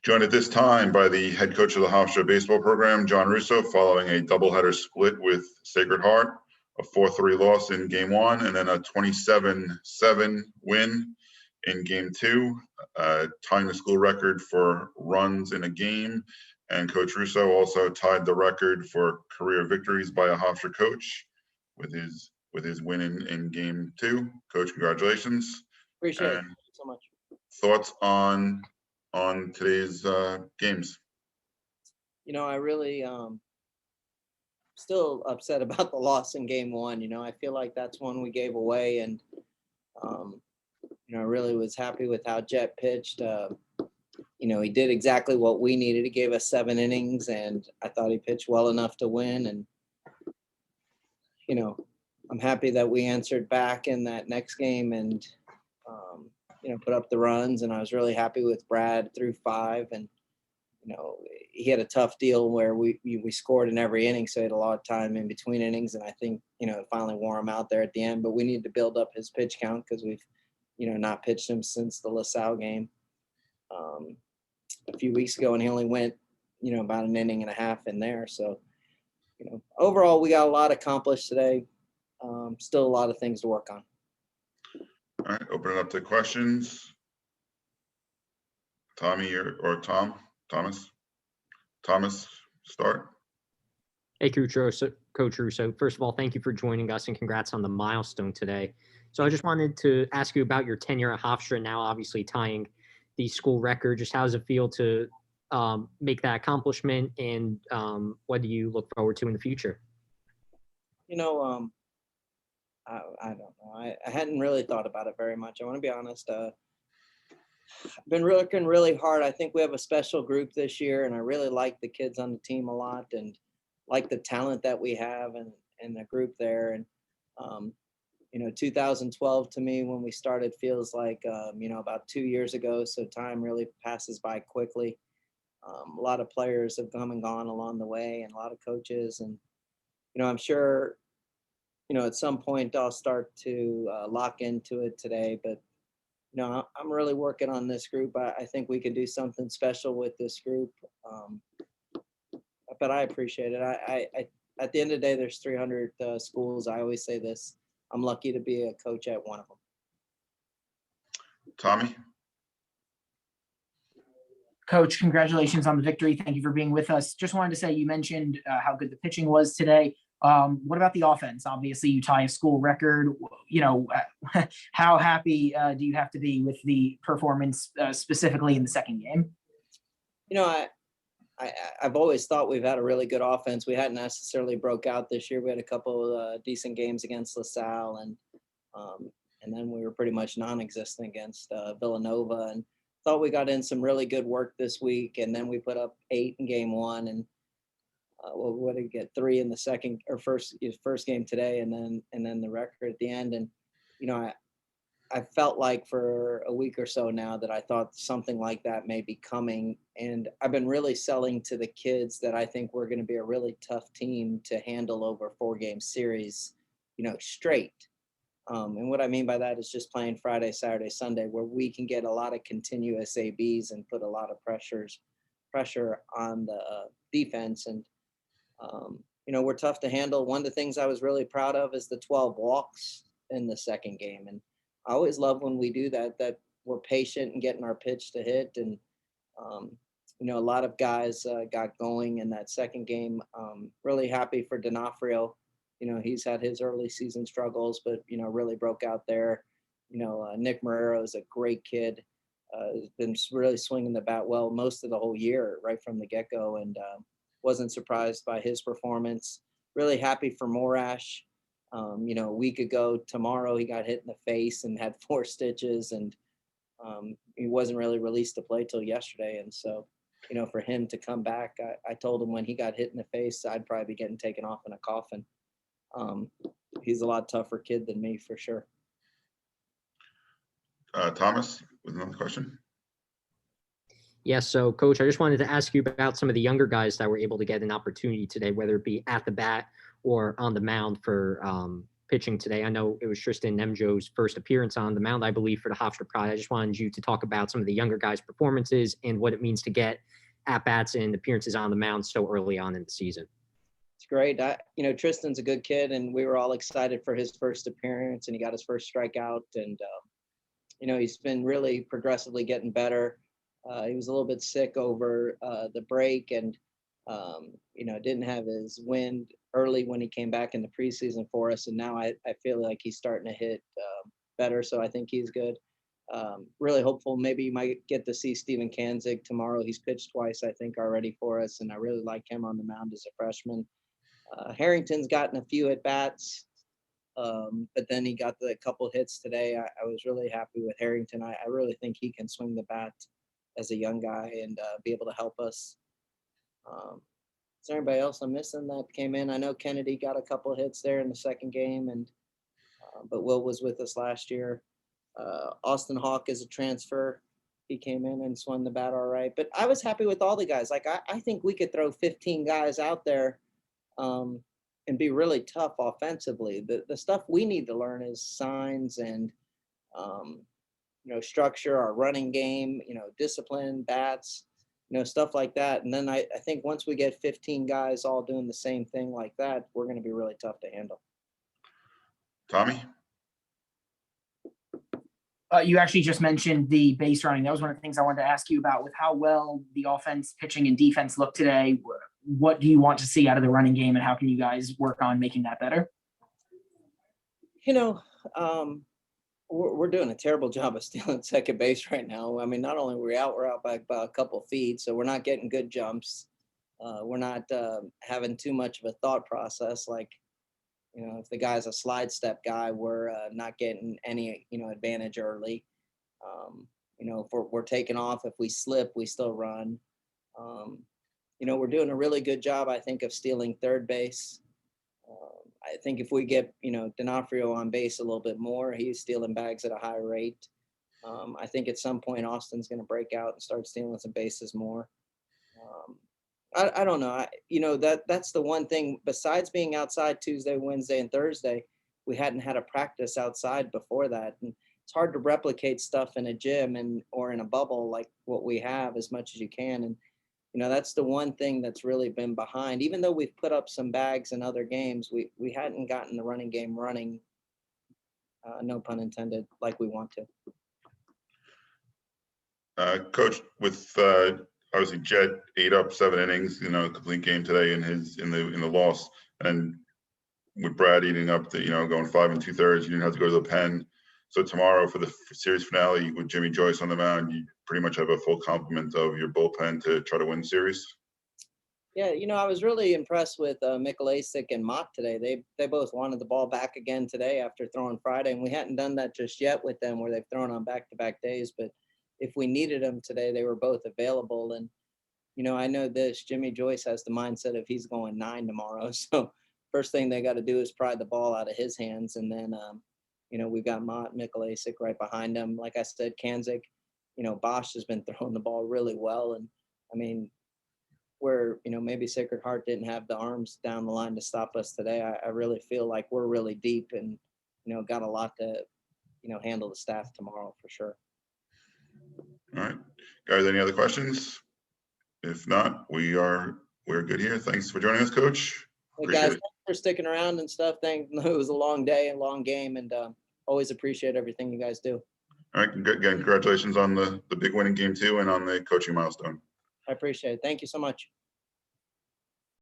Joined at this time by the head coach of the Hofstra baseball program, John Russo, following a doubleheader split with Sacred Heart, a 4-3 loss in game one, and then a 27-7 win in game two, tying the school record for runs in a game. And Coach Russo also tied the record for career victories by a Hofstra coach with his win in game two. Coach, congratulations. Appreciate it. Thank you so much. Thoughts on today's games? You know, I really still upset about the loss in game one. You know, I feel like that's one we gave away, and you know, I really was happy with how Jet pitched. You know, he did exactly what we needed. He gave us 7 innings, and I thought he pitched well enough to win. And you know, I'm happy that we answered back in that next game and you know, put up the runs. And I was really happy with Brad through 5. And you know, he had a tough deal where we scored in every inning, so he had a lot of time in between innings. And I think, you know, it finally wore him out there at the end. But we needed to build up his pitch count because we've, you know, not pitched him since the LaSalle game a few weeks ago, and he only went, you know, about an inning and a half in there. So, you know, overall, we got a lot accomplished today. Still a lot of things to work on. All right, open it up to questions. Tommy or Thomas, start. Hey, Coach Russo. First of all, thank you for joining us and congrats on the milestone today. So I just wanted to ask you about your tenure at Hofstra, now obviously tying the school record. Just how does it feel to make that accomplishment, and what do you look forward to in the future? You know, I don't know. I hadn't really thought about it very much. I want to be honest. I've been working really hard. I think we have a special group this year, and I really like the kids on the team a lot, and like the talent that we have and the group there. And you know, 2012 to me when we started feels like you know, about 2 years ago. So time really passes by quickly. A lot of players have come and gone along the way, and a lot of coaches. And you know, I'm sure, you know, at some point I'll start to lock into it today. But you know, I'm really working on this group. I think we can do something special with this group. But I appreciate it. I at the end of the day, there's 300 schools. I always say this. I'm lucky to be a coach at one of them. Tommy? Coach, congratulations on the victory. Thank you for being with us. Just wanted to say, you mentioned how good the pitching was today. What about the offense? Obviously, you tie a school record. You know, how happy do you have to be with the performance specifically in the second game? You know, I've always thought we've had a really good offense. We hadn't necessarily broke out this year. We had a couple of decent games against LaSalle, and then we were pretty much non-existent against Villanova. And thought we got in some really good work this week. And then we put up 8 in game one, and what did we get, 3 in the second or first game today, and then the record at the end. And you know, I felt like for a week or so now that I thought something like that may be coming. And I've been really selling to the kids that I think we're going to be a really tough team to handle over a 4-game series, you know, straight. And what I mean by that is just playing Friday, Saturday, Sunday, where we can get a lot of continuous ABs and put a lot of pressure on the defense. And, you know, we're tough to handle. One of the things I was really proud of is the 12 walks in the second game. And I always love when we do that we're patient and getting our pitch to hit. And, you know, a lot of guys got going in that second game. Really happy for D'Onofrio. You know, he's had his early season struggles, but, you know, really broke out there. You know, Nick Marrero is a great kid. Has been really swinging the bat well most of the whole year, right from the get-go, and wasn't surprised by his performance. Really happy for Morash. You know, a week ago tomorrow, he got hit in the face and had 4 stitches, and he wasn't really released to play till yesterday. And so, you know, for him to come back, I told him when he got hit in the face, I'd probably be getting taken off in a coffin. He's a lot tougher kid than me, for sure. Thomas, with another question. Yes. So, Coach, I just wanted to ask you about some of the younger guys that were able to get an opportunity today, whether it be at the bat or on the mound for pitching today. I know it was Tristan Nemjo's first appearance on the mound, I believe, for the Hofstra Pride. I just wanted you to talk about some of the younger guys' performances and what it means to get at-bats and appearances on the mound so early on in the season. It's great. Tristan's a good kid, and we were all excited for his first appearance, and he got his first strikeout. And, he's been really progressively getting better. He was a little bit sick over the break and, didn't have his wind early when he came back in the preseason for us. And now I feel like he's starting to hit better. So I think he's good. Really hopeful. Maybe you might get to see Steven Kanzig tomorrow. He's pitched twice, I think, already for us. And I really like him on the mound as a freshman. Harrington's gotten a few at bats, but then he got the couple hits today. I was really happy with Harrington. I really think he can swing the bat as a young guy and be able to help us. Is there anybody else I'm missing that came in? I know Kennedy got a couple hits there in the second game, and but Will was with us last year. Austin Hawk is a transfer. He came in and swung the bat all right. But I was happy with all the guys. Like I think we could throw 15 guys out there and be really tough offensively. The stuff we need to learn is signs and structure, our running game, discipline, bats, stuff like that. And then I think once we get 15 guys all doing the same thing like that, we're going to be really tough to handle. Tommy? You actually just mentioned the base running. That was one of the things I wanted to ask you about with how well the offense, pitching, and defense look today. What do you want to see out of the running game, and how can you guys work on making that better? We're doing a terrible job of stealing second base right now. I mean, not only we're out by about a couple feet, so we're not getting good jumps. We're not having too much of a thought process. Like, if the guy's a slide step guy, we're not getting any, advantage early. If we're taking off, if we slip, we still run. We're doing a really good job, I think, of stealing third base. I think if we get, D'Onofrio on base a little bit more, he's stealing bags at a high rate. I think at some point Austin's going to break out and start stealing some bases more. I don't know. That's the one thing. Besides being outside Tuesday, Wednesday, and Thursday, we hadn't had a practice outside before that, and it's hard to replicate stuff in a gym or in a bubble like what we have as much as you can. And that's the one thing that's really been behind. Even though we've put up some bags in other games, we hadn't gotten the running game running, no pun intended, like we want to. Coach, with obviously Jet 8 up, 7 innings, complete game today in the loss, and with Brad eating up the, going 5 2/3, you didn't have to go to the pen. So tomorrow for the series finale with Jimmy Joyce on the mound, you pretty much have a full complement of your bullpen to try to win the series. Yeah, I was really impressed with Mikulasik and Mott today. They both wanted the ball back again today after throwing Friday, and we hadn't done that just yet with them where they've thrown on back-to-back days. But if we needed them today, they were both available. And, I know this, Jimmy Joyce has the mindset of he's going 9 tomorrow. So first thing they got to do is pry the ball out of his hands. And then, we've got Mott, Mikulasik right behind him. Like I said, Kanzig, Bosch has been throwing the ball really well. And, I mean, where, maybe Sacred Heart didn't have the arms down the line to stop us today, I really feel like we're really deep and, got a lot to, handle the staff tomorrow for sure. All right, guys, any other questions? If not, we're good here. Thanks for joining us, Coach. Hey guys, thanks for sticking around and stuff. It was a long day and long game, and always appreciate everything you guys do. All right, again, congratulations on the big win in game 2 and on the coaching milestone. I appreciate it. Thank you so much.